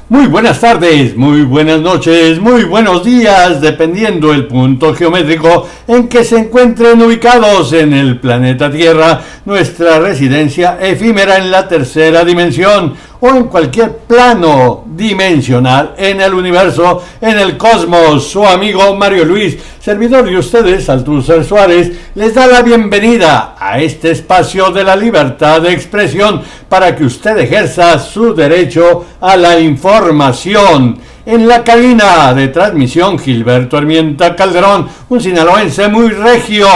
Muy buenas tardes, muy buenas noches, muy buenos días, dependiendo el punto geométrico en que se encuentren ubicados en el planeta Tierra, nuestra residencia efímera en la tercera dimensión o en cualquier plano dimensional en el universo, en el cosmos. Su amigo Mario Luis, servidor de ustedes, Althusser Suárez, les da la bienvenida a este espacio de la libertad de expresión para que usted ejerza su derecho a la información. En la cabina de transmisión, Gilberto Armienta Calderón, un sinaloense muy regio,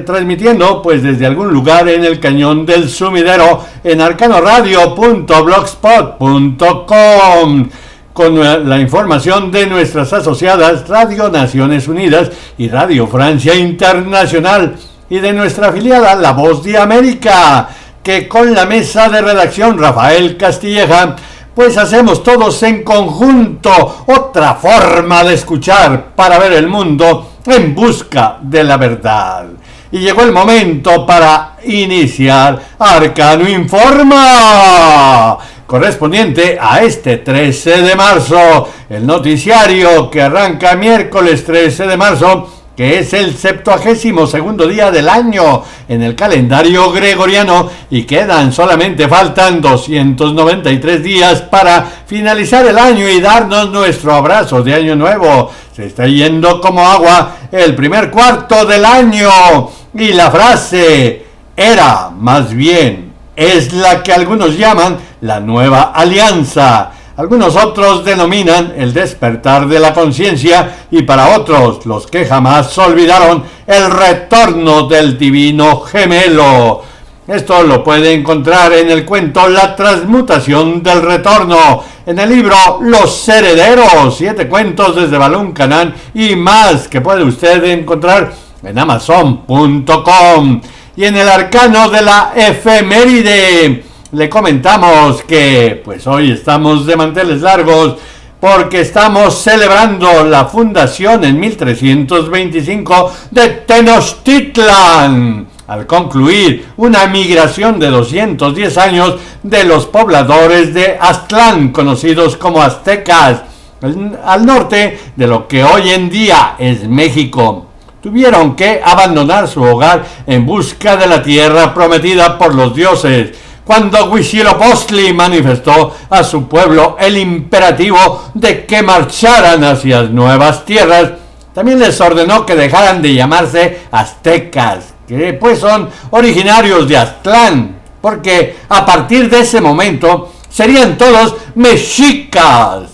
transmitiendo pues desde algún lugar en el Cañón del Sumidero en arcanoradio.blogspot.com, con la información de nuestras asociadas Radio Naciones Unidas y Radio Francia Internacional, y de nuestra afiliada La Voz de América, que con la mesa de redacción Rafael Castilleja pues hacemos todos en conjunto otra forma de escuchar para ver el mundo en busca de la verdad. Y llegó el momento para iniciar Arcano Informa, correspondiente a este 13 de marzo, el noticiario que arranca miércoles 13 de marzo, que es el 72º día del año en el calendario gregoriano, y faltan 293 días para finalizar el año y darnos nuestro abrazo de año nuevo. Se está yendo como agua el primer cuarto del año, y la frase era, más bien, es la que algunos llaman la nueva alianza. Algunos otros denominan el despertar de la conciencia, y para otros, los que jamás olvidaron, el retorno del divino gemelo. Esto lo puede encontrar en el cuento La transmutación del retorno, en el libro Los herederos, 7 cuentos desde Balún Canán y más, que puede usted encontrar en Amazon.com. Y en el arcano de la efeméride le comentamos que pues hoy estamos de manteles largos porque estamos celebrando la fundación en 1325 de Tenochtitlan, al concluir una migración de 210 años de los pobladores de Aztlán, conocidos como aztecas, al norte de lo que hoy en día es México. Tuvieron que abandonar su hogar en busca de la tierra prometida por los dioses, cuando Huitzilopochtli manifestó a su pueblo el imperativo de que marcharan hacia nuevas tierras. También les ordenó que dejaran de llamarse aztecas, que pues son originarios de Aztlán, porque a partir de ese momento serían todos mexicas.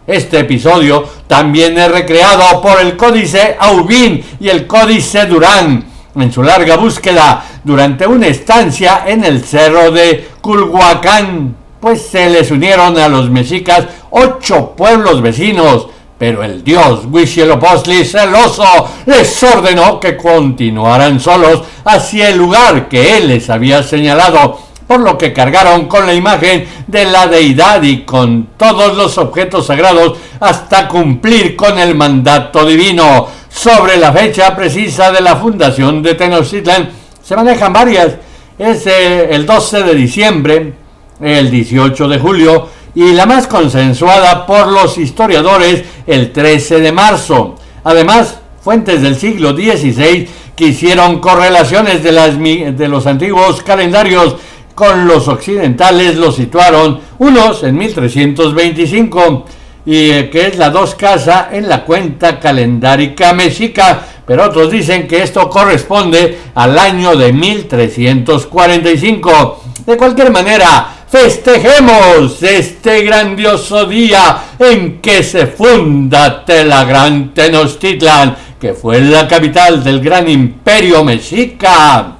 Este episodio también es recreado por el Códice Aubin y el Códice Durán en su larga búsqueda durante una estancia en el cerro de Culhuacán, pues se les unieron a los mexicas 8 pueblos vecinos, pero el dios Huitzilopochtli, celoso, les ordenó que continuaran solos hacia el lugar que él les había señalado, por lo que cargaron con la imagen de la deidad y con todos los objetos sagrados hasta cumplir con el mandato divino. Sobre la fecha precisa de la fundación de Tenochtitlan se manejan varias. Es el 12 de diciembre, el 18 de julio y la más consensuada por los historiadores, el 13 de marzo. Además, fuentes del siglo XVI que hicieron correlaciones de los antiguos calendarios con los occidentales los situaron, unos en 1325, y que es la 2 casa en la cuenta calendárica mexica, pero otros dicen que esto corresponde al año de 1345. De cualquier manera, festejemos este grandioso día en que se funda la Gran Tenochtitlan, que fue la capital del gran imperio mexica.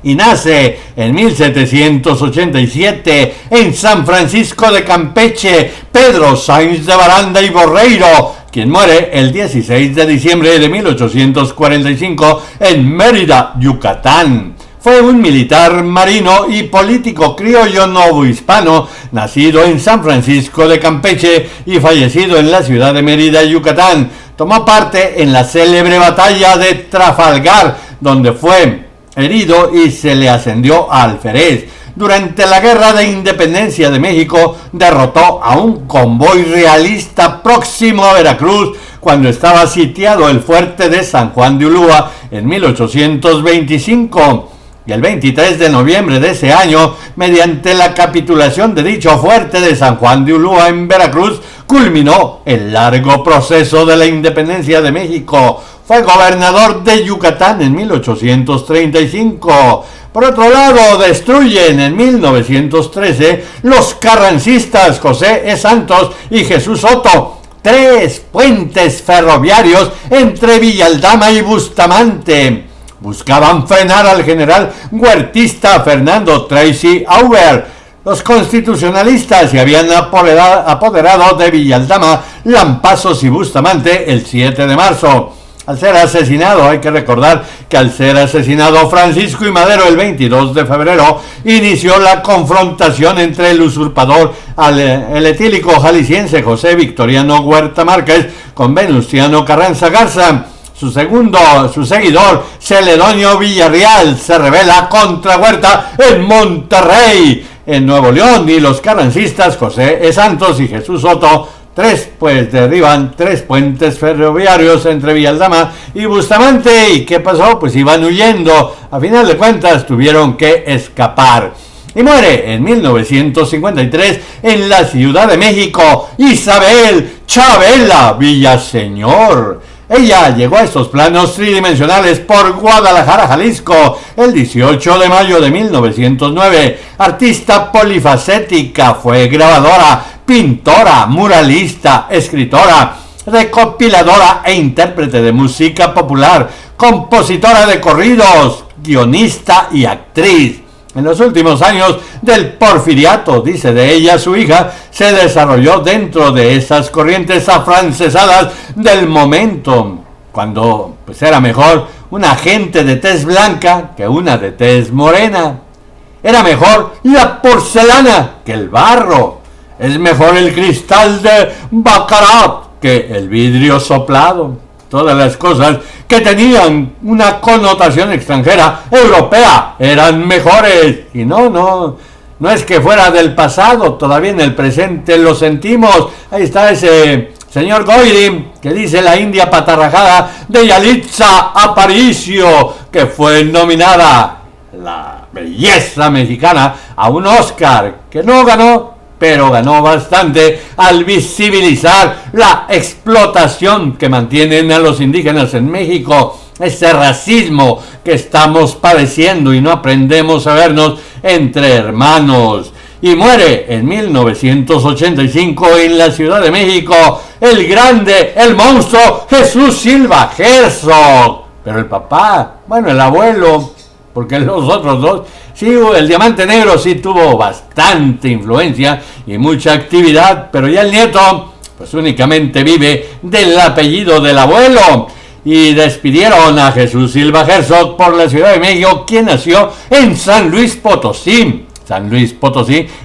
Y nace en 1787 en San Francisco de Campeche Pedro Sáenz de Baranda y Borreiro, quien muere el 16 de diciembre de 1845 en Mérida, Yucatán. Fue un militar marino y político criollo novohispano, nacido en San Francisco de Campeche y fallecido en la ciudad de Mérida, Yucatán. Tomó parte en la célebre batalla de Trafalgar, donde fue herido y se le ascendió a alférez. durante la Guerra de Independencia de México, derrotó a un convoy realista próximo a Veracruz cuando estaba sitiado el fuerte de San Juan de Ulúa en 1825. Y el 23 de noviembre de ese año, mediante la capitulación de dicho fuerte de San Juan de Ulúa en Veracruz, culminó el largo proceso de la independencia de México. Fue gobernador de Yucatán en 1835. Por otro lado, destruyen en 1913 los carrancistas José E. Santos y Jesús Soto 3 puentes ferroviarios entre Villaldama y Bustamante. Buscaban frenar al general huertista Fernando Tracy Auber. Los constitucionalistas se habían apoderado de Villaldama, Lampazos y Bustamante el 7 de marzo. Al ser asesinado, hay que recordar que al ser asesinado Francisco I. Madero el 22 de febrero, inició la confrontación entre el usurpador el etílico jalisciense José Victoriano Huerta Márquez con Venustiano Carranza Garza. Su seguidor, Celedonio Villarreal, se rebela contra Huerta en Monterrey, en Nuevo León, y los carrancistas José E. Santos y Jesús Soto derriban 3 puentes ferroviarios entre Villaldama y Bustamante. ¿Y qué pasó? Pues iban huyendo. A final de cuentas tuvieron que escapar. Y muere en 1953 en la Ciudad de México Isabel Chabela Villaseñor. Ella llegó a estos planos tridimensionales por Guadalajara, Jalisco, el 18 de mayo de 1909. Artista polifacética, fue grabadora, pintora, muralista, escritora, recopiladora e intérprete de música popular, compositora de corridos, guionista y actriz. En los últimos años del porfiriato, dice de ella su hija, se desarrolló dentro de esas corrientes afrancesadas del momento, cuando pues era mejor una gente de tez blanca que una de tez morena. Era mejor la porcelana que el barro. Es mejor el cristal de Baccarat que el vidrio soplado. Todas las cosas que tenían una connotación extranjera, europea, eran mejores. Y no es que fuera del pasado, todavía en el presente lo sentimos. Ahí está ese señor Goyri, que dice la India patarrajada de Yalitza Aparicio, que fue nominada, la belleza mexicana, a un Oscar, que no ganó, pero ganó bastante al visibilizar la explotación que mantienen a los indígenas en México, ese racismo que estamos padeciendo y no aprendemos a vernos entre hermanos. Y muere en 1985 en la Ciudad de México el grande, el monstruo Jesús Silva Herzog. Pero el papá, bueno, el abuelo, porque los otros dos, sí, el Diamante Negro sí tuvo bastante influencia y mucha actividad, pero ya el nieto, pues únicamente vive del apellido del abuelo. Y despidieron a Jesús Silva Herzog por la Ciudad de México, quien nació en San Luis Potosí,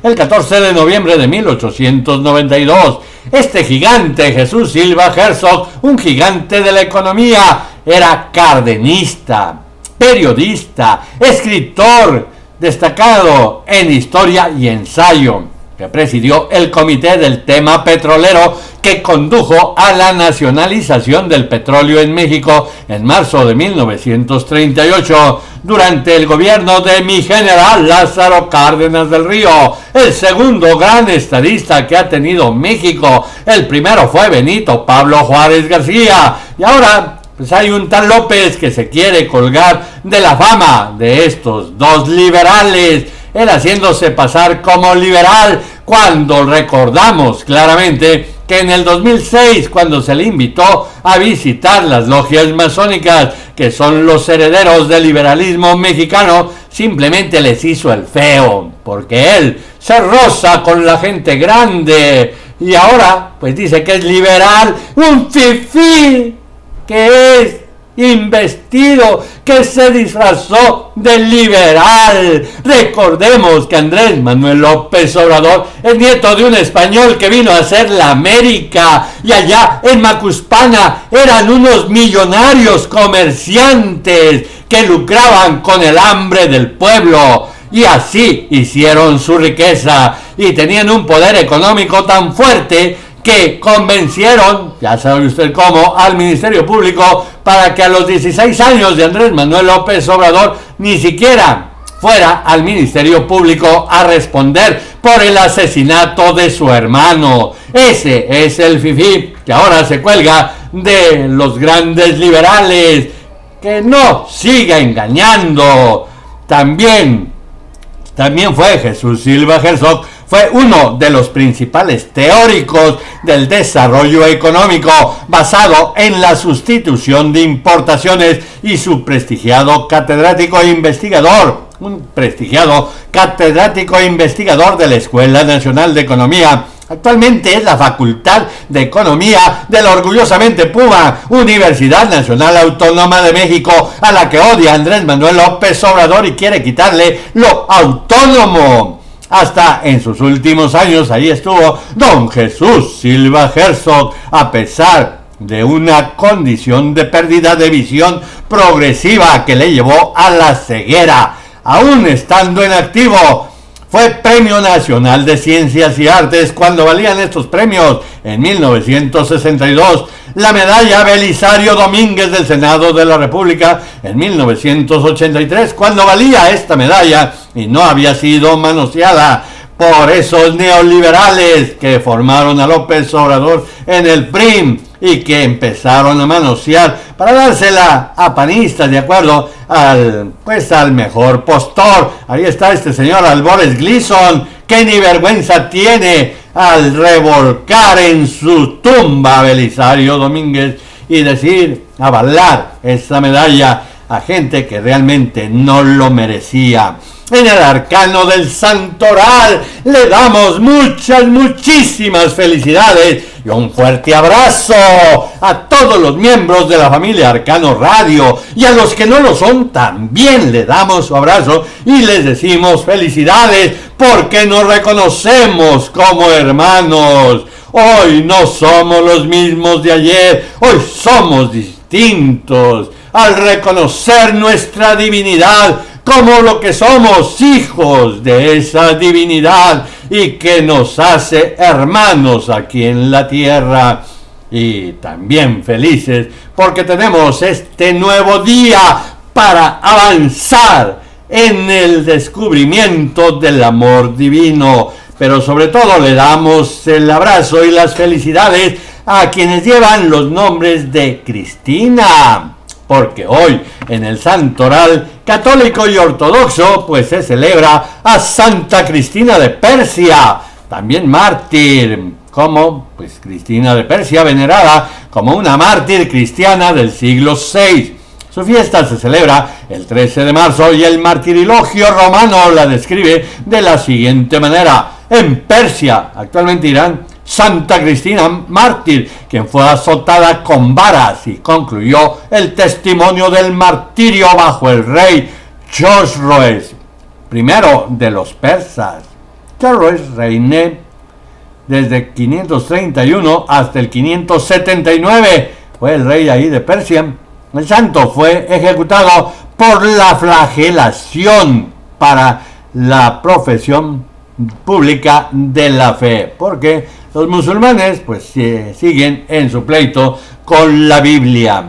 el 14 de noviembre de 1892. Este gigante, Jesús Silva Herzog, un gigante de la economía, era cardenista, periodista, escritor, destacado en historia y ensayo, que presidió el comité del tema petrolero que condujo a la nacionalización del petróleo en México en marzo de 1938, durante el gobierno de mi general Lázaro Cárdenas del Río, el segundo gran estadista que ha tenido México. El primero fue Benito Pablo Juárez García, y ahora pues hay un tal López que se quiere colgar de la fama de estos dos liberales, él haciéndose pasar como liberal, cuando recordamos claramente que en el 2006, cuando se le invitó a visitar las logias masónicas, que son los herederos del liberalismo mexicano, simplemente les hizo el feo, porque él se roza con la gente grande, y ahora pues dice que es liberal, un fifí, que es investido, que se disfrazó de liberal. Recordemos que Andrés Manuel López Obrador es nieto de un español que vino a hacer la América, y allá en Macuspana eran unos millonarios comerciantes que lucraban con el hambre del pueblo. y así hicieron su riqueza y tenían un poder económico tan fuerte que convencieron, ya sabe usted cómo, al Ministerio Público para que a los 16 años de Andrés Manuel López Obrador ni siquiera fuera al Ministerio Público a responder por el asesinato de su hermano. Ese es el fifí que ahora se cuelga de los grandes liberales. Que no siga engañando. También fue Jesús Silva Herzog, fue uno de los principales teóricos del desarrollo económico basado en la sustitución de importaciones y su prestigiado catedrático e investigador, un prestigiado catedrático e investigador de la Escuela Nacional de Economía. Actualmente es la Facultad de Economía de la orgullosamente Puma Universidad Nacional Autónoma de México, a la que odia Andrés Manuel López Obrador y quiere quitarle lo autónomo. Hasta en sus últimos años ahí estuvo don Jesús Silva Herzog, a pesar de una condición de pérdida de visión progresiva que le llevó a la ceguera. Aún estando en activo, fue Premio Nacional de Ciencias y Artes cuando valían estos premios en 1962, la medalla Belisario Domínguez del Senado de la República en 1983, cuando valía esta medalla y no había sido manoseada por esos neoliberales que formaron a López Obrador en el PRI y que empezaron a manosear para dársela a panistas de acuerdo al mejor postor. Ahí está este señor Albores Gleason, que ni vergüenza tiene al revolcar en su tumba a Belisario Domínguez y decir, avalar esa medalla a gente que realmente no lo merecía. En el arcano del Santoral le damos muchísimas felicidades y un fuerte abrazo a todos los miembros de la familia Arcano Radio, y a los que no lo son también le damos su abrazo y les decimos felicidades porque nos reconocemos como hermanos. Hoy no somos los mismos de ayer, hoy somos distintos al reconocer nuestra divinidad como lo que somos, hijos de esa divinidad y que nos hace hermanos aquí en la tierra. Y también felices porque tenemos este nuevo día para avanzar en el descubrimiento del amor divino. Pero sobre todo le damos el abrazo y las felicidades a quienes llevan los nombres de Cristina, porque hoy en el Santoral católico y ortodoxo pues se celebra a Santa Cristina de Persia, también mártir, como pues Cristina de Persia, venerada como una mártir cristiana del siglo VI. Su fiesta se celebra el 13 de marzo y el martirilogio romano la describe de la siguiente manera: en Persia, actualmente Irán, Santa Cristina mártir, quien fue azotada con varas y concluyó el testimonio del martirio bajo el rey Chosroes, primero de los persas. Chosroes reinó desde 531 hasta el 579, fue el rey ahí de Persia. El santo fue ejecutado por la flagelación para la profesión pública de la fe, porque los musulmanes pues siguen en su pleito con la Biblia.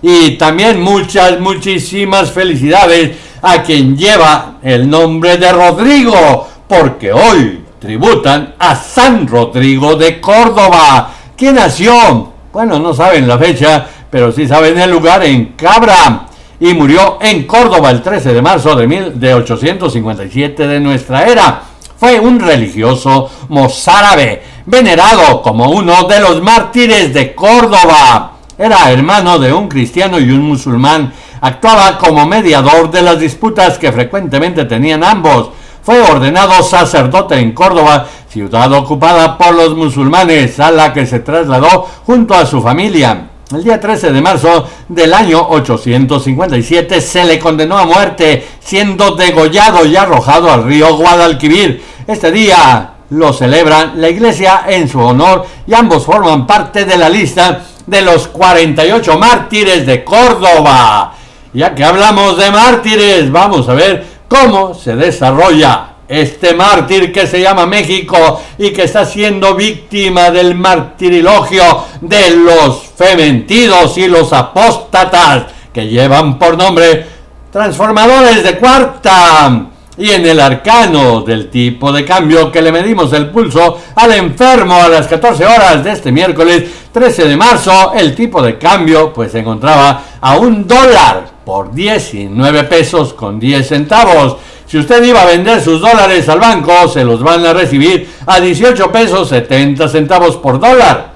Y también muchísimas felicidades a quien lleva el nombre de Rodrigo, porque hoy tributan a San Rodrigo de Córdoba, quien nació, bueno, no saben la fecha, pero sí saben el lugar, en Cabra, y murió en Córdoba el 13 de marzo de 857 de nuestra era. Fue un religioso mozárabe, venerado como uno de los mártires de Córdoba. Era hermano de un cristiano y un musulmán. Actuaba como mediador de las disputas que frecuentemente tenían ambos. Fue ordenado sacerdote en Córdoba, ciudad ocupada por los musulmanes, a la que se trasladó junto a su familia. El día 13 de marzo del año 857 se le condenó a muerte, siendo degollado y arrojado al río Guadalquivir. Este día lo celebran la iglesia en su honor y ambos forman parte de la lista de los 48 mártires de Córdoba. Ya que hablamos de mártires, vamos a ver cómo se desarrolla este mártir que se llama México y que está siendo víctima del martirilogio de los fementidos y los apóstatas que llevan por nombre transformadores de cuarta. Y en el arcano del tipo de cambio que le medimos el pulso al enfermo a las 14 horas de este miércoles 13 de marzo, el tipo de cambio pues se encontraba a $1 por 19 pesos con 10 centavos. Si usted iba a vender sus dólares al banco, se los van a recibir a 18 pesos 70 centavos por dólar.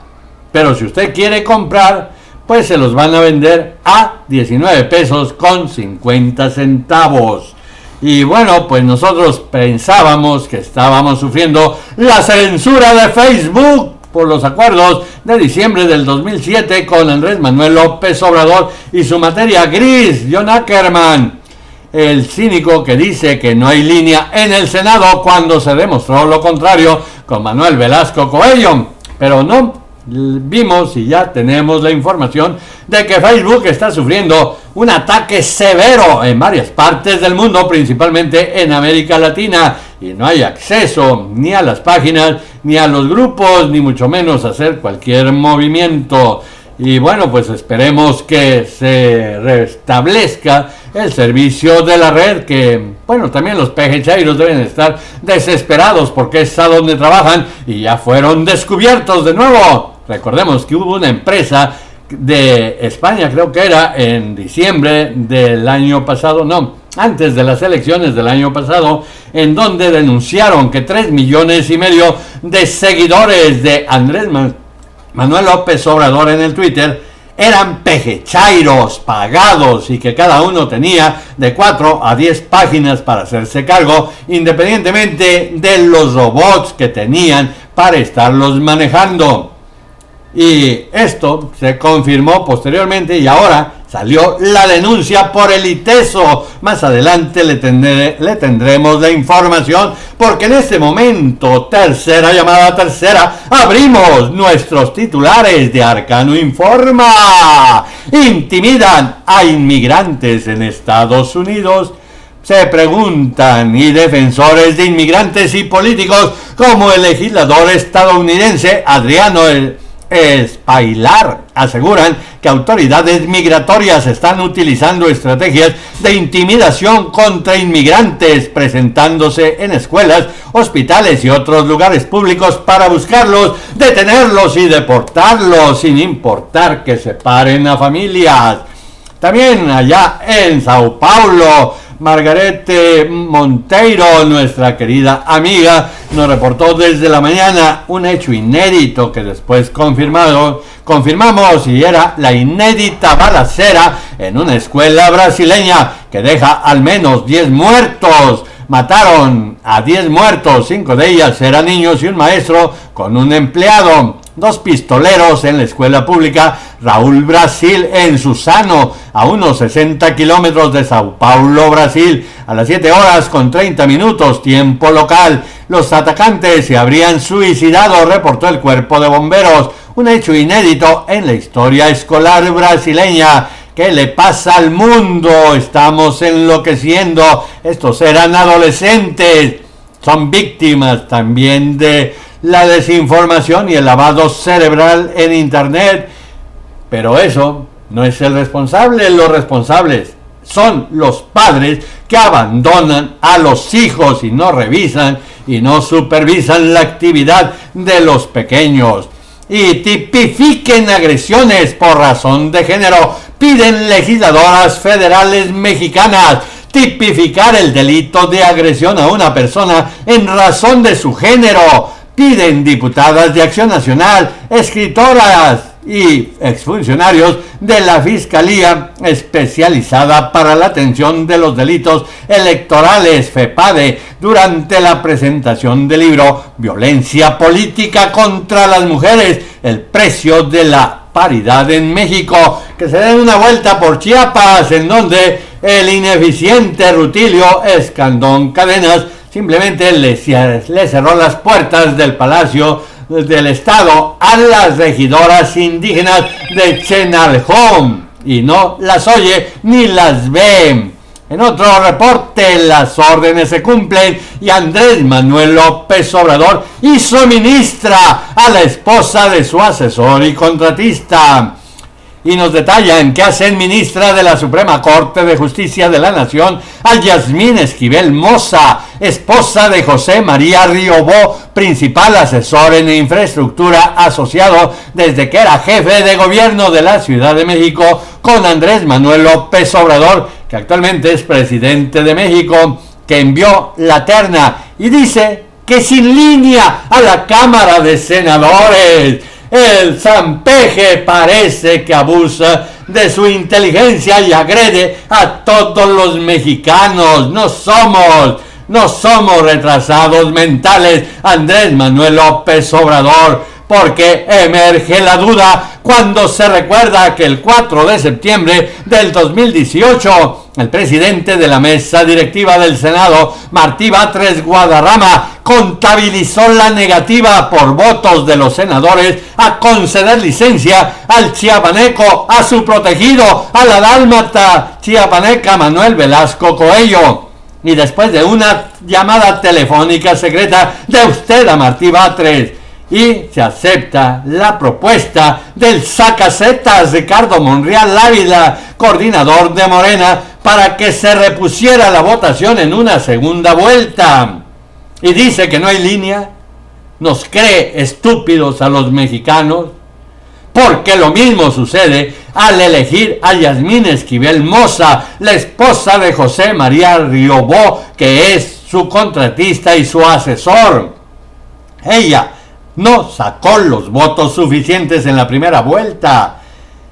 Pero si usted quiere comprar, pues se los van a vender a 19 pesos con 50 centavos. Y bueno, pues nosotros pensábamos que estábamos sufriendo la censura de Facebook por los acuerdos de diciembre del 2007 con Andrés Manuel López Obrador y su materia gris, John Ackerman, el cínico que dice que no hay línea en el Senado cuando se demostró lo contrario con Manuel Velasco Coello. Pero no, vimos y ya tenemos la información de que Facebook está sufriendo un ataque severo en varias partes del mundo, principalmente en América Latina, y no hay acceso ni a las páginas, ni a los grupos, ni mucho menos hacer cualquier movimiento. Y bueno, pues esperemos que se restablezca el servicio de la red, que bueno, también los pejechairos deben estar desesperados porque es a donde trabajan y ya fueron descubiertos de nuevo. Recordemos que hubo una empresa de España, creo que era en diciembre del año pasado, no, antes de las elecciones del año pasado, en donde denunciaron que 3,5 millones de seguidores de Andrés Manuel López Obrador en el Twitter eran pejechairos pagados y que cada uno tenía de 4 a 10 páginas para hacerse cargo, independientemente de los robots que tenían para estarlos manejando. Y esto se confirmó posteriormente y ahora salió la denuncia por el ITESO. Más adelante le tendremos la información, porque en este momento, tercera llamada, abrimos nuestros titulares de Arcano Informa. Intimidan a inmigrantes en Estados Unidos. Se preguntan, y defensores de inmigrantes y políticos como el legislador estadounidense Adriano Spailar aseguran que autoridades migratorias están utilizando estrategias de intimidación contra inmigrantes, presentándose en escuelas, hospitales y otros lugares públicos para buscarlos, detenerlos y deportarlos, sin importar que separen a familias. También allá en Sao Paulo, Margarete Monteiro, nuestra querida amiga, nos reportó desde la mañana un hecho inédito que después confirmamos, y era la inédita balacera en una escuela brasileña que deja al menos 10 muertos. Mataron a 10 muertos, 5 de ellas eran niños y un maestro con un empleado. 2 pistoleros en la escuela pública Raúl Brasil en Suzano, a unos 60 kilómetros de Sao Paulo, Brasil, a las 7 horas con 30 minutos, tiempo local. Los atacantes se habrían suicidado, reportó el cuerpo de bomberos. Un hecho inédito en la historia escolar brasileña. ¿Qué le pasa al mundo? Estamos enloqueciendo. Estos eran adolescentes. Son víctimas también de la desinformación y el lavado cerebral en internet. Pero eso no es el responsable. Los responsables son los padres que abandonan a los hijos y no revisan y no supervisan la actividad de los pequeños. Y tipifiquen agresiones por razón de género. Piden legisladoras federales mexicanas tipificar el delito de agresión a una persona en razón de su género. Piden diputadas de Acción Nacional, escritoras y exfuncionarios de la Fiscalía Especializada para la Atención de los Delitos Electorales, FEPADE, durante la presentación del libro Violencia Política contra las Mujeres, el precio de la paridad en México, que se den una vuelta por Chiapas, en donde el ineficiente Rutilio Escandón Cadenas simplemente le cerró las puertas del Palacio del Estado a las regidoras indígenas de Chenalhom y no las oye ni las ve. En otro reporte, las órdenes se cumplen y Andrés Manuel López Obrador hizo ministra a la esposa de su asesor y contratista. Y nos detallan que hacen ministra de la Suprema Corte de Justicia de la Nación a Yasmín Esquivel Moza, esposa de José María Riobó, principal asesor en infraestructura asociado desde que era jefe de gobierno de la Ciudad de México con Andrés Manuel López Obrador, que actualmente es presidente de México, que envió la terna y dice que sin línea a la Cámara de Senadores. El Zampeje parece que abusa de su inteligencia y agrede a todos los mexicanos. No somos retrasados mentales, Andrés Manuel López Obrador, porque emerge la duda cuando se recuerda que el 4 de septiembre del 2018, el presidente de la mesa directiva del Senado, Martí Batres Guadarrama, contabilizó la negativa por votos de los senadores a conceder licencia al chiapaneco, a su protegido, a la dálmata chiapaneca Manuel Velasco Coello. Y después de una llamada telefónica secreta de usted a Martí Batres, y se acepta la propuesta del sacasetas Ricardo Monreal Ávila, coordinador de Morena, para que se repusiera la votación en una segunda vuelta. Y dice que no hay línea, nos cree estúpidos a los mexicanos, porque lo mismo sucede al elegir a Yasmín Esquivel Moza, la esposa de José María Riobó, que es su contratista y su asesor. Ella no sacó los votos suficientes en la primera vuelta.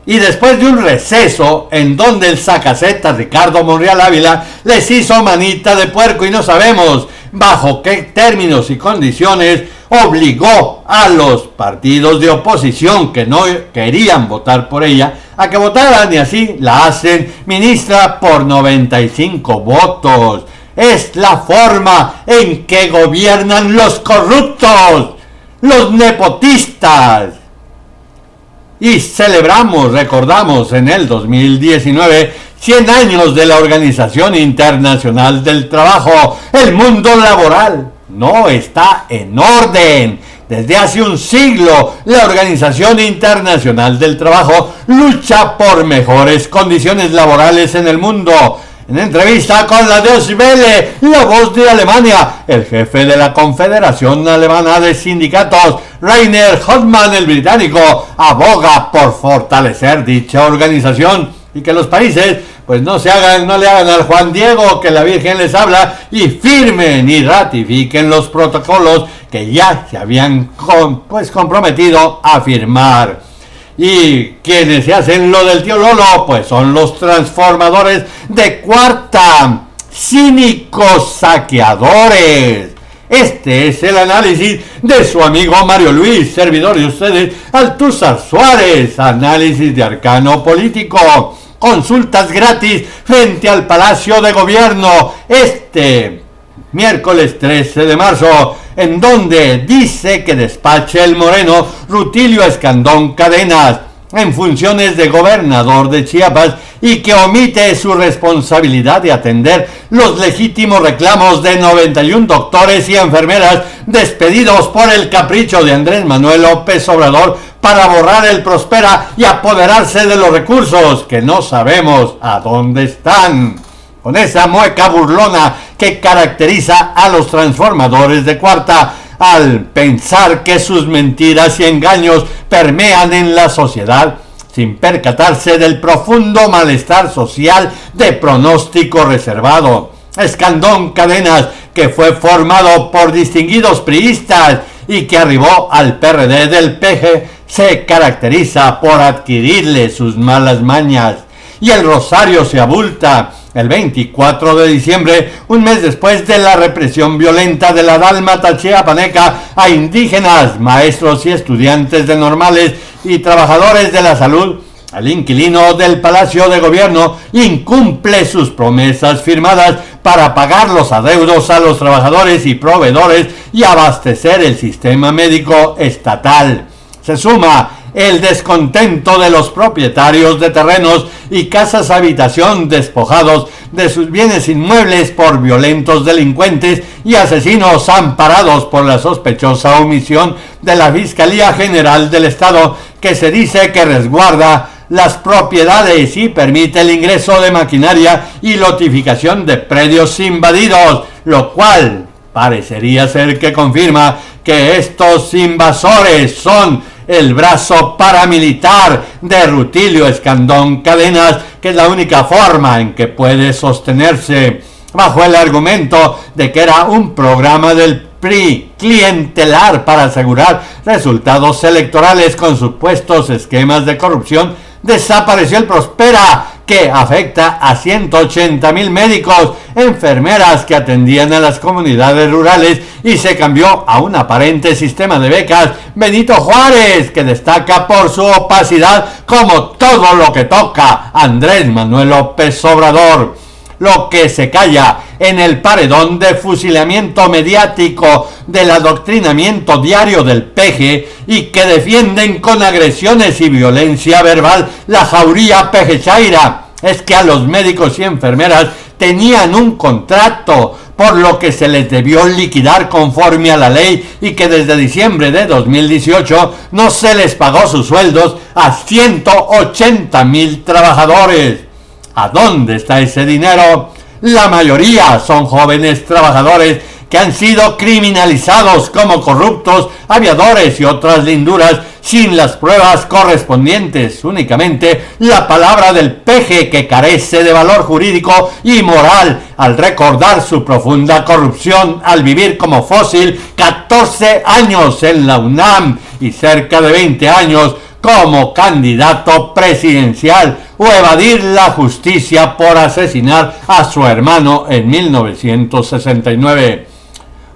Y después de un receso en donde el sacasetas Ricardo Monreal Ávila les hizo manita de puerco y no sabemos bajo qué términos y condiciones obligó a los partidos de oposición que no querían votar por ella a que votaran, y así la hacen ministra por 95 votos. Es la forma en que gobiernan los corruptos, los nepotistas. Y recordamos en el 2019, 100 años de la Organización Internacional del Trabajo. El mundo laboral no está en orden. Desde hace un siglo, la Organización Internacional del Trabajo lucha por mejores condiciones laborales en el mundo. En entrevista con la Deutsche Welle, la voz de Alemania, el jefe de la Confederación Alemana de Sindicatos, Rainer Hoffmann, el británico, aboga por fortalecer dicha organización y que los países no le hagan al Juan Diego, que la Virgen les habla, y firmen y ratifiquen los protocolos que ya se habían comprometido a firmar. Y quienes se hacen lo del tío Lolo, son los transformadores de Cuarta, cínicos saqueadores. Este es el análisis de su amigo Mario Luis, servidor de ustedes, Altúzar Suárez, análisis de arcano político. Consultas gratis frente al Palacio de Gobierno este miércoles 13 de marzo, en donde dice que despache el moreno Rutilio Escandón Cadenas en funciones de gobernador de Chiapas y que omite su responsabilidad de atender los legítimos reclamos de 91 doctores y enfermeras despedidos por el capricho de Andrés Manuel López Obrador para borrar el Prospera y apoderarse de los recursos que no sabemos a dónde están. Con esa mueca burlona que caracteriza a los transformadores de Cuarta, al pensar que sus mentiras y engaños permean en la sociedad, sin percatarse del profundo malestar social de pronóstico reservado. Escandón Cadenas, que fue formado por distinguidos priistas y que arribó al PRD del PG, se caracteriza por adquirirle sus malas mañas. Y el rosario se abulta. El 24 de diciembre, un mes después de la represión violenta de la dálmata chiapaneca a indígenas, maestros y estudiantes de normales y trabajadores de la salud, el inquilino del Palacio de Gobierno incumple sus promesas firmadas para pagar los adeudos a los trabajadores y proveedores y abastecer el sistema médico estatal. Se suma el descontento de los propietarios de terrenos y casas habitación despojados de sus bienes inmuebles por violentos delincuentes y asesinos amparados por la sospechosa omisión de la Fiscalía General del Estado, que se dice que resguarda las propiedades y permite el ingreso de maquinaria y lotificación de predios invadidos, lo cual parecería ser que confirma que estos invasores son el brazo paramilitar de Rutilio Escandón Cadenas, que es la única forma en que puede sostenerse, bajo el argumento de que era un programa del PRI clientelar para asegurar resultados electorales con supuestos esquemas de corrupción. Desapareció el Prospera, que afecta a 180,000 médicos, enfermeras que atendían a las comunidades rurales, y se cambió a un aparente sistema de becas Benito Juárez, que destaca por su opacidad, como todo lo que toca Andrés Manuel López Obrador. Lo que se calla en el paredón de fusilamiento mediático del adoctrinamiento diario del peje, y que defienden con agresiones y violencia verbal la jauría pejechaira, es que a los médicos y enfermeras tenían un contrato por lo que se les debió liquidar conforme a la ley, y que desde diciembre de 2018 no se les pagó sus sueldos a 180,000 trabajadores. ¿A dónde está ese dinero? La mayoría son jóvenes trabajadores que han sido criminalizados como corruptos, aviadores y otras linduras sin las pruebas correspondientes. Únicamente la palabra del peje, que carece de valor jurídico y moral al recordar su profunda corrupción al vivir como fósil 14 años en la UNAM y cerca de 20 años como candidato presidencial, o evadir la justicia por asesinar a su hermano en 1969.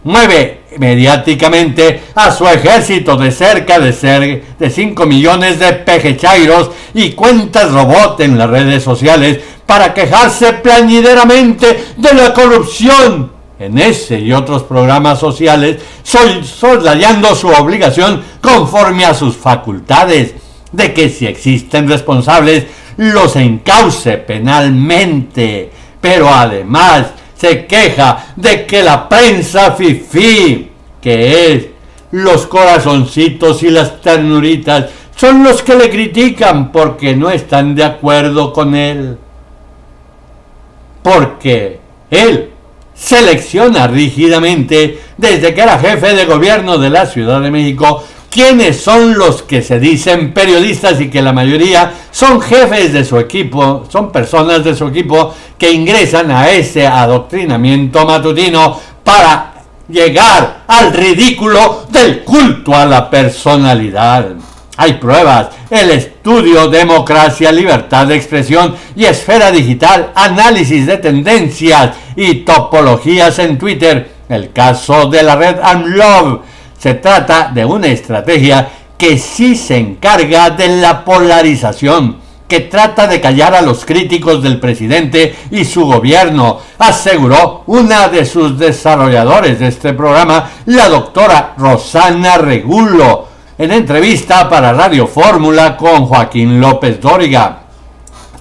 Mueve mediáticamente a su ejército de cerca de 5 millones de pejechairos y cuentas robot en las redes sociales para quejarse plañideramente de la corrupción en ese y otros programas sociales, soslayando su obligación conforme a sus facultades de que, si existen responsables, los encauce penalmente. Pero además se queja de que la prensa fifí, que es los corazoncitos y las ternuritas, son los que le critican porque no están de acuerdo con él. Porque él selecciona rígidamente, desde que era jefe de gobierno de la Ciudad de México, quiénes son los que se dicen periodistas, y que la mayoría son jefes de su equipo, son personas de su equipo que ingresan a ese adoctrinamiento matutino para llegar al ridículo del culto a la personalidad. Hay pruebas: el estudio Democracia, Libertad de Expresión y Esfera Digital, análisis de tendencias y topologías en Twitter, el caso de la red AMLOV. Se trata de una estrategia que sí se encarga de la polarización, que trata de callar a los críticos del presidente y su gobierno, aseguró una de sus desarrolladores de este programa, la doctora Rosana Regulo, en entrevista para Radio Fórmula con Joaquín López Dóriga.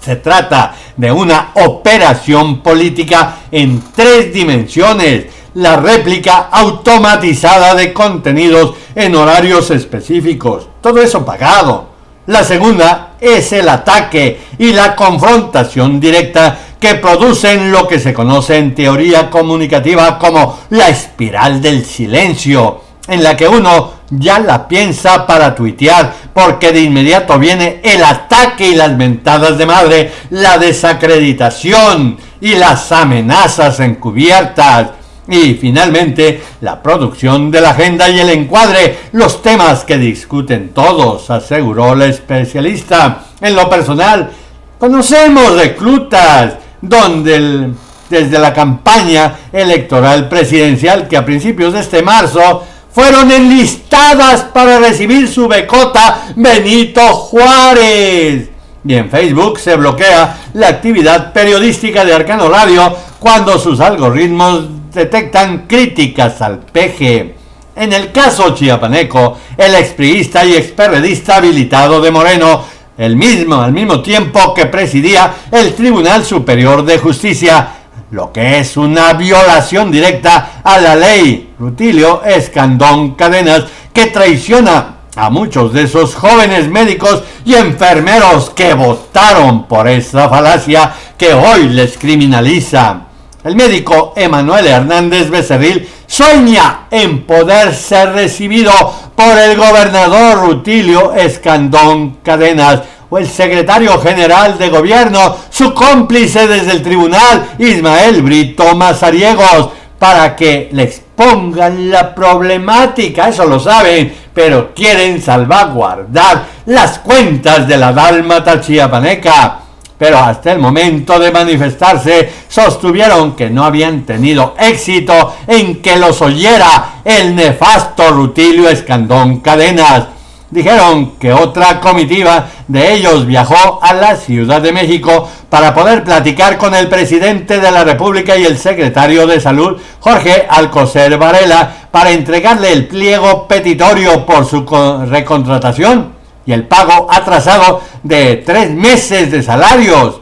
Se trata de una operación política en 3 dimensiones: la réplica automatizada de contenidos en horarios específicos, todo eso pagado. La segunda es el ataque y la confrontación directa, que producen lo que se conoce en teoría comunicativa como la espiral del silencio, en la que uno ya la piensa para tuitear, porque de inmediato viene el ataque y las mentadas de madre, la desacreditación y las amenazas encubiertas. Y finalmente, la producción de la agenda y el encuadre, los temas que discuten todos, aseguró la especialista. En lo personal, conocemos reclutas desde la campaña electoral presidencial, que a principios de este marzo fueron enlistadas para recibir su becota Benito Juárez. Y en Facebook se bloquea la actividad periodística de Arcano Radio cuando sus algoritmos detectan críticas al peje. En el caso chiapaneco, el expriista y experredista habilitado de Moreno, al mismo tiempo que presidía el Tribunal Superior de Justicia, lo que es una violación directa a la ley, Rutilio Escandón Cadenas, que traiciona a muchos de esos jóvenes médicos y enfermeros que votaron por esa falacia que hoy les criminaliza. El médico Emanuel Hernández Becerril sueña en poder ser recibido por el gobernador Rutilio Escandón Cadenas o el secretario general de gobierno, su cómplice desde el tribunal, Ismael Brito Mazariegos, para que le expongan la problemática. Eso lo saben, pero quieren salvaguardar las cuentas de la dálmata chiapaneca. Pero hasta el momento de manifestarse sostuvieron que no habían tenido éxito en que los oyera el nefasto Rutilio Escandón Cadenas. Dijeron que otra comitiva de ellos viajó a la Ciudad de México para poder platicar con el presidente de la República y el secretario de Salud, Jorge Alcocer Varela, para entregarle el pliego petitorio por su recontratación y el pago atrasado de 3 meses de salarios.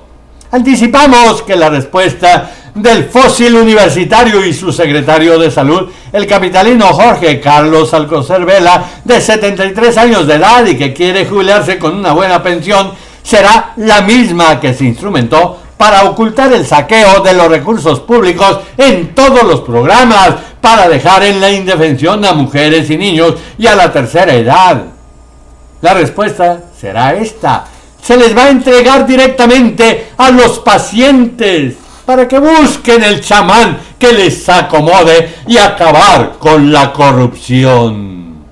Anticipamos que la respuesta del fósil universitario y su secretario de Salud, el capitalino Jorge Carlos Alcocer Vela, de 73 años de edad y que quiere jubilarse con una buena pensión, será la misma que se instrumentó para ocultar el saqueo de los recursos públicos en todos los programas, para dejar en la indefensión a mujeres y niños y a la tercera edad. La respuesta será esta: se les va a entregar directamente a los pacientes para que busquen el chamán que les acomode y acabar con la corrupción.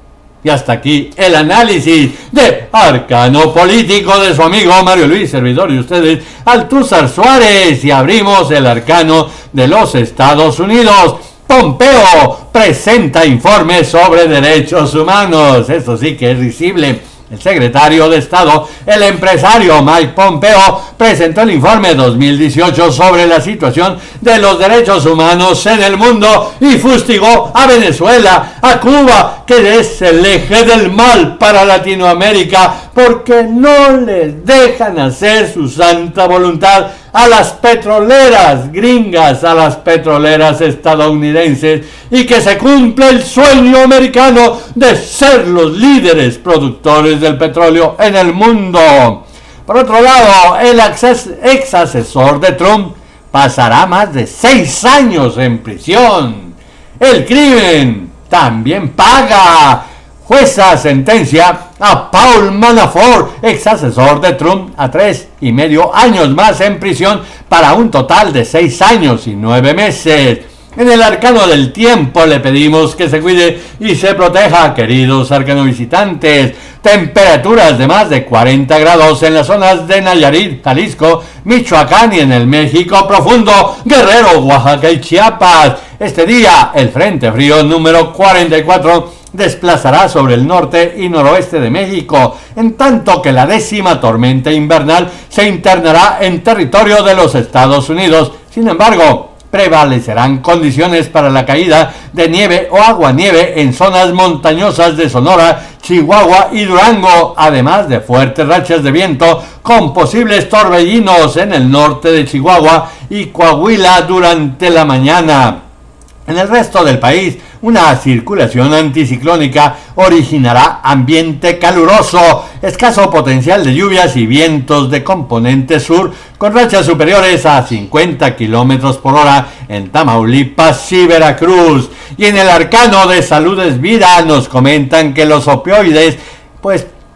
Y hasta aquí el análisis de Arcano Político de su amigo Mario Luis, servidor de ustedes, Altúzar Suárez, y abrimos el arcano de los Estados Unidos. Pompeo presenta informe sobre derechos humanos. Eso sí que es risible. El secretario de Estado, el empresario Mike Pompeo, presentó el informe 2018 sobre la situación de los derechos humanos en el mundo y fustigó a Venezuela, a Cuba, que es el eje del mal para Latinoamérica, porque no les dejan hacer su santa voluntad a las petroleras gringas, a las petroleras estadounidenses, y que se cumple el sueño americano de ser los líderes productores del petróleo en el mundo. Por otro lado, el ex asesor de Trump pasará más de 6 años en prisión. El crimen también paga. Jueza sentencia a Paul Manafort, ex asesor de Trump, a 3,5 años más en prisión, para un total de 6 años y 9 meses. En el arcano del tiempo le pedimos que se cuide y se proteja, queridos arcanovisitantes. Temperaturas de más de 40 grados en las zonas de Nayarit, Jalisco, Michoacán y en el México profundo, Guerrero, Oaxaca y Chiapas. Este día, el Frente Frío número 44 desplazará sobre el norte y noroeste de México, en tanto que la 10ª tormenta invernal se internará en territorio de los Estados Unidos. Sin embargo, prevalecerán condiciones para la caída de nieve o aguanieve en zonas montañosas de Sonora, Chihuahua y Durango, además de fuertes rachas de viento con posibles torbellinos en el norte de Chihuahua y Coahuila durante la mañana. En el resto del país, una circulación anticiclónica originará ambiente caluroso, escaso potencial de lluvias y vientos de componente sur, con rachas superiores a 50 kilómetros por hora en Tamaulipas y Veracruz. Y en el arcano de Salud es Vida nos comentan que los opioides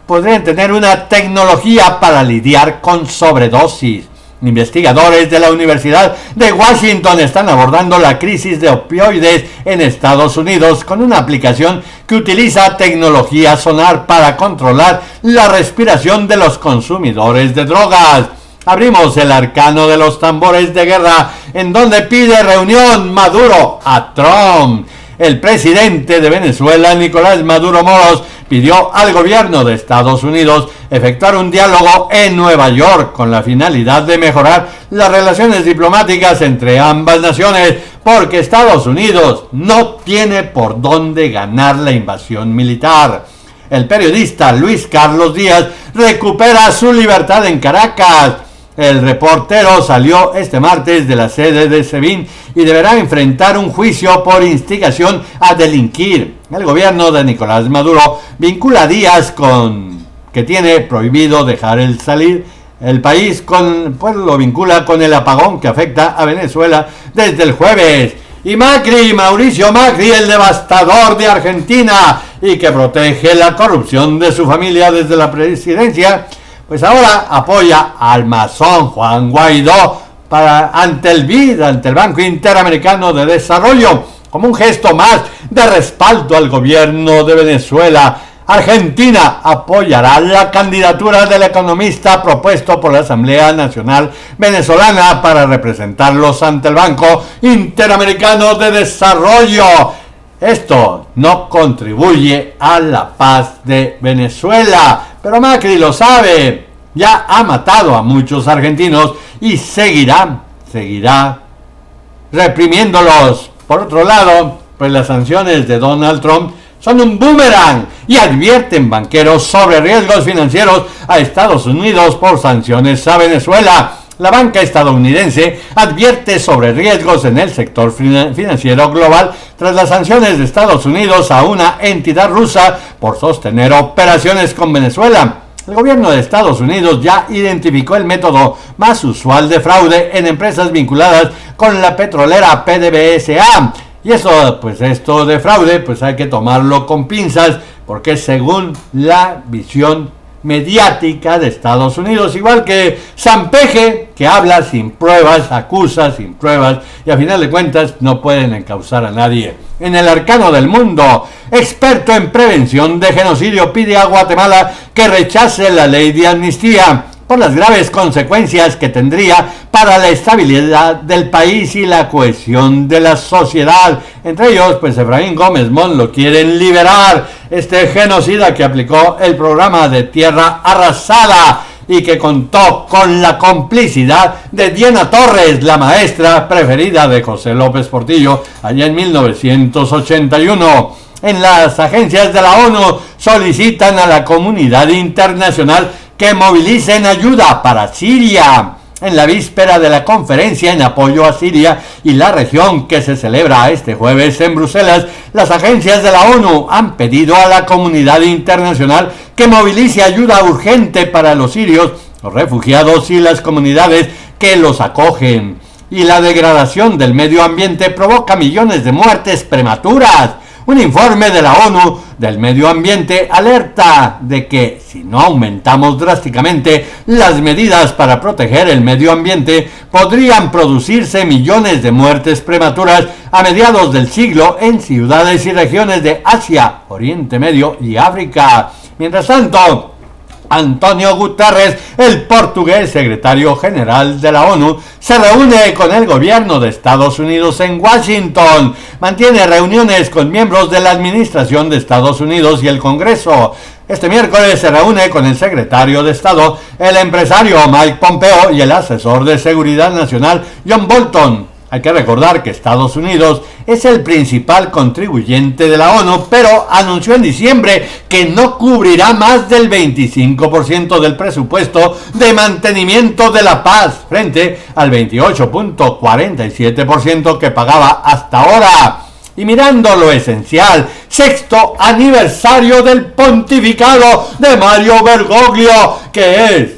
podrían tener una tecnología para lidiar con sobredosis. Investigadores de la Universidad de Washington están abordando la crisis de opioides en Estados Unidos con una aplicación que utiliza tecnología sonar para controlar la respiración de los consumidores de drogas. Abrimos el arcano de los tambores de guerra, en donde pide reunión Maduro a Trump. el presidente de Venezuela, Nicolás Maduro Moros, pidió al gobierno de Estados Unidos efectuar un diálogo en Nueva York con la finalidad de mejorar las relaciones diplomáticas entre ambas naciones, porque Estados Unidos no tiene por dónde ganar la invasión militar. El periodista Luis Carlos Díaz recupera su libertad en Caracas. El reportero salió este martes de la sede de SEBIN y deberá enfrentar un juicio por instigación a delinquir. El gobierno de Nicolás Maduro vincula a Díaz con que tiene prohibido dejar salir el país, lo vincula con el apagón que afecta a Venezuela desde el jueves. Y Macri, Mauricio Macri, el devastador de Argentina y que protege la corrupción de su familia desde la presidencia, pues ahora apoya al masón Juan Guaidó ante el BID, ante el Banco Interamericano de Desarrollo, como un gesto más de respaldo al gobierno de Venezuela. Argentina apoyará la candidatura del economista propuesto por la Asamblea Nacional Venezolana para representarlos ante el Banco Interamericano de Desarrollo. Esto no contribuye a la paz de Venezuela, pero Macri lo sabe, ya ha matado a muchos argentinos y seguirá reprimiéndolos. Por otro lado, pues las sanciones de Donald Trump son un boomerang y advierten banqueros sobre riesgos financieros a Estados Unidos por sanciones a Venezuela. La banca estadounidense advierte sobre riesgos en el sector financiero global tras las sanciones de Estados Unidos a una entidad rusa por sostener operaciones con Venezuela. El gobierno de Estados Unidos ya identificó el método más usual de fraude en empresas vinculadas con la petrolera PDVSA. Y esto de fraude, pues hay que tomarlo con pinzas, porque según la visión mediática de Estados Unidos, igual que Sampeje, que habla sin pruebas, acusa sin pruebas, y a final de cuentas no pueden encausar a nadie. En el arcano del mundo, experto en prevención de genocidio pide a Guatemala que rechace la ley de amnistía por las graves consecuencias que tendría para la estabilidad del país y la cohesión de la sociedad. Entre ellos, pues Efraín Gómez Mont lo quieren liberar, este genocida que aplicó el programa de tierra arrasada y que contó con la complicidad de Diana Torres, la maestra preferida de José López Portillo, allá en 1981. En las agencias de la ONU solicitan a la comunidad internacional que movilicen ayuda para Siria. En la víspera de la conferencia en apoyo a Siria y la región que se celebra este jueves en Bruselas, las agencias de la ONU han pedido a la comunidad internacional que movilice ayuda urgente para los sirios, los refugiados y las comunidades que los acogen. Y la degradación del medio ambiente provoca millones de muertes prematuras. Un informe de la ONU del medio ambiente alerta de que si no aumentamos drásticamente las medidas para proteger el medio ambiente, podrían producirse millones de muertes prematuras a mediados del siglo en ciudades y regiones de Asia, Oriente Medio y África. Mientras tanto, Antonio Guterres, el portugués secretario general de la ONU, se reúne con el gobierno de Estados Unidos en Washington. Mantiene reuniones con miembros de la administración de Estados Unidos y el Congreso. Este miércoles se reúne con el secretario de Estado, el empresario Mike Pompeo y el asesor de seguridad nacional John Bolton. Hay que recordar que Estados Unidos es el principal contribuyente de la ONU, pero anunció en diciembre que no cubrirá más del 25% del presupuesto de mantenimiento de la paz, frente al 28.47% que pagaba hasta ahora. Y mirando lo esencial, 6º aniversario del pontificado de Mario Bergoglio, que es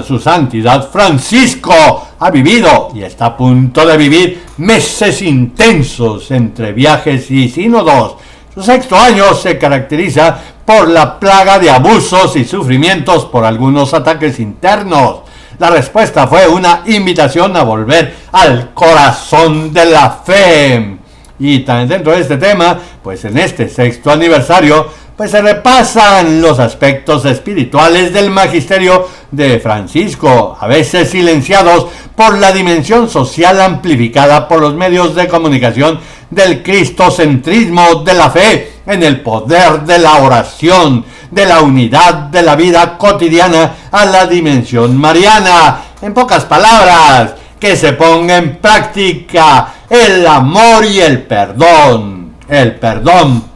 su santidad Francisco. Ha vivido y está a punto de vivir meses intensos entre viajes y sínodos. Su 6º año se caracteriza por la plaga de abusos y sufrimientos por algunos ataques internos. La respuesta fue una invitación a volver al corazón de la fe. Y también dentro de este tema, pues en este 6º aniversario, pues se repasan los aspectos espirituales del magisterio de Francisco, a veces silenciados por la dimensión social amplificada por los medios de comunicación del cristocentrismo de la fe en el poder de la oración, de la unidad de la vida cotidiana a la dimensión mariana. En pocas palabras, que se ponga en práctica el amor y el perdón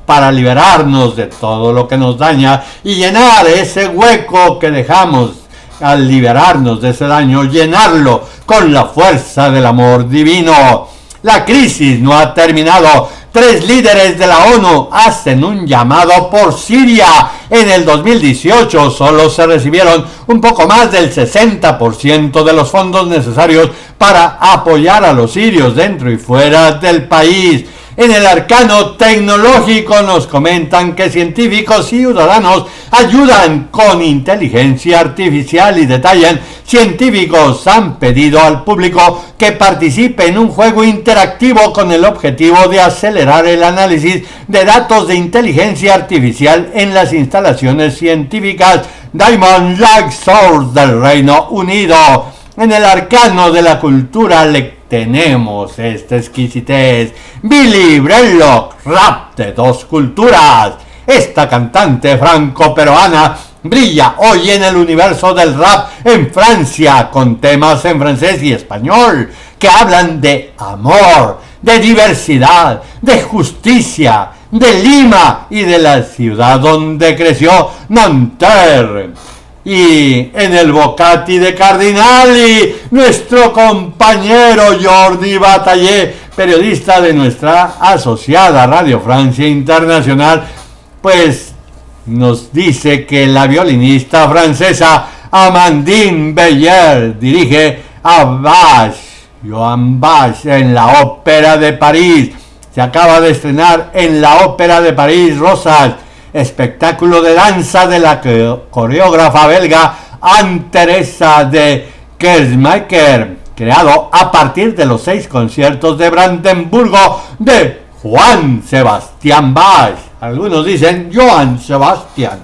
para liberarnos de todo lo que nos daña y llenar ese hueco que dejamos al liberarnos de ese daño, llenarlo con la fuerza del amor divino. La crisis no ha terminado. 3 líderes de la ONU hacen un llamado por Siria. En el 2018 solo se recibieron un poco más del 60% de los fondos necesarios para apoyar a los sirios dentro y fuera del país. En el arcano tecnológico nos comentan que científicos y ciudadanos ayudan con inteligencia artificial y detallan: científicos han pedido al público que participe en un juego interactivo con el objetivo de acelerar el análisis de datos de inteligencia artificial en las instalaciones científicas Diamond Lake Source del Reino Unido. En el arcano de la cultura tenemos esta exquisitez. Billy Braylock, rap de 2 culturas. Esta cantante franco-peruana brilla hoy en el universo del rap en Francia con temas en francés y español que hablan de amor, de diversidad, de justicia, de Lima y de la ciudad donde creció, Nanterre. Y en el Bocati de Cardinali, nuestro compañero Jordi Bataillé, periodista de nuestra asociada Radio Francia Internacional, pues nos dice que la violinista francesa Amandine Beyer dirige a Joan Bach en la Ópera de París. Se acaba de estrenar en la Ópera de París Rosas, espectáculo de danza de la coreógrafa belga Anne-Theresa de Kersmaker, creado a partir de los 6 conciertos de Brandenburgo de Juan Sebastián Bach. Algunos dicen Johann Sebastian,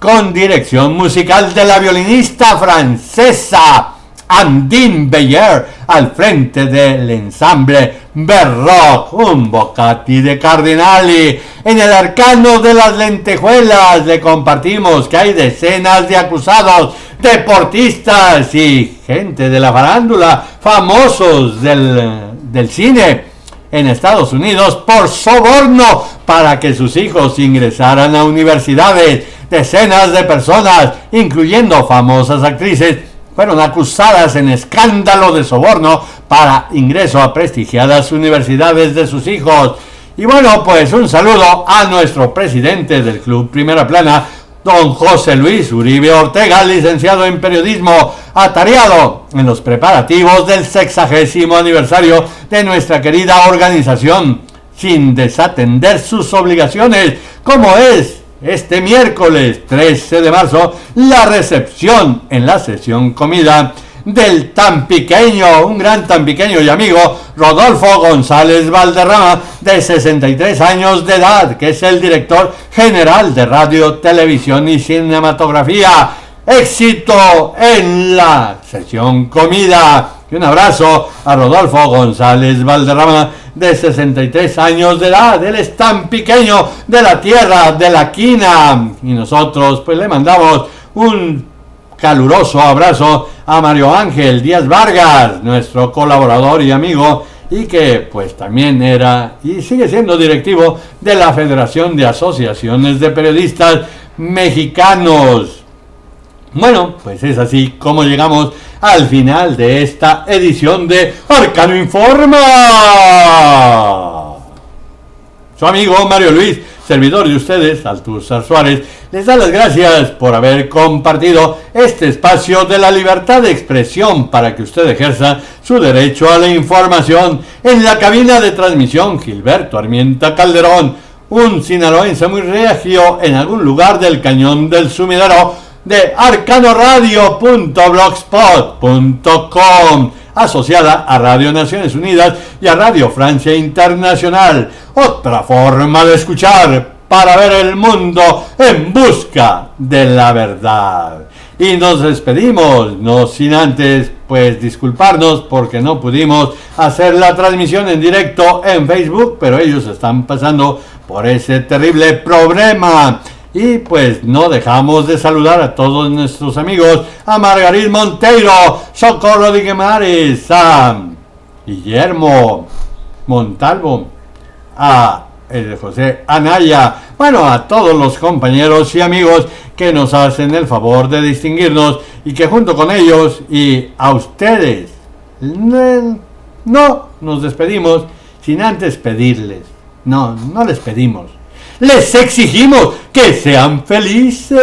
con dirección musical de la violinista francesa Amandine Beyer al frente del ensamble Berroc, un Bocati de Cardinali. En el arcano de las lentejuelas le compartimos que hay decenas de acusados, deportistas y gente de la farándula, famosos del cine en Estados Unidos por soborno para que sus hijos ingresaran a universidades. Decenas de personas, incluyendo famosas actrices, fueron acusadas en escándalo de soborno para ingreso a prestigiadas universidades de sus hijos. Y bueno, pues un saludo a nuestro presidente del Club Primera Plana, don José Luis Uribe Ortega, licenciado en periodismo, atareado en los preparativos del 60º aniversario de nuestra querida organización, sin desatender sus obligaciones, como es este miércoles 13 de marzo, la recepción en la sesión comida del tampiqueño, un gran tampiqueño y amigo, Rodolfo González Valderrama, de 63 años de edad, que es el director general de Radio, Televisión y Cinematografía. Éxito en la sesión comida. Y un abrazo a Rodolfo González Valderrama, de 63 años de edad. Él es tan pequeño de la tierra de la quina. Y nosotros pues le mandamos un caluroso abrazo a Mario Ángel Díaz Vargas, nuestro colaborador y amigo, y que pues también era y sigue siendo directivo de la Federación de Asociaciones de Periodistas Mexicanos. Bueno, pues es así como llegamos al final de esta edición de Arcano Informa. Su amigo Mario Luis, servidor de ustedes, Althusser Suárez, les da las gracias por haber compartido este espacio de la libertad de expresión para que usted ejerza su derecho a la información. En la cabina de transmisión, Gilberto Armienta Calderón, un sinaloense muy regio en algún lugar del Cañón del Sumidero, de arcanoradio.blogspot.com, asociada a Radio Naciones Unidas y a Radio Francia Internacional. Otra forma de escuchar para ver el mundo en busca de la verdad. Y nos despedimos, no sin antes pues disculparnos porque no pudimos hacer la transmisión en directo en Facebook, pero ellos están pasando por ese terrible problema. Y pues no dejamos de saludar a todos nuestros amigos, a Margarit Monteiro, Socorro de Guimares, a Guillermo Montalvo, a José Anaya, bueno, a todos los compañeros y amigos que nos hacen el favor de distinguirnos y que junto con ellos y a ustedes no nos despedimos sin antes pedirles, no les pedimos, les exigimos que sean felices.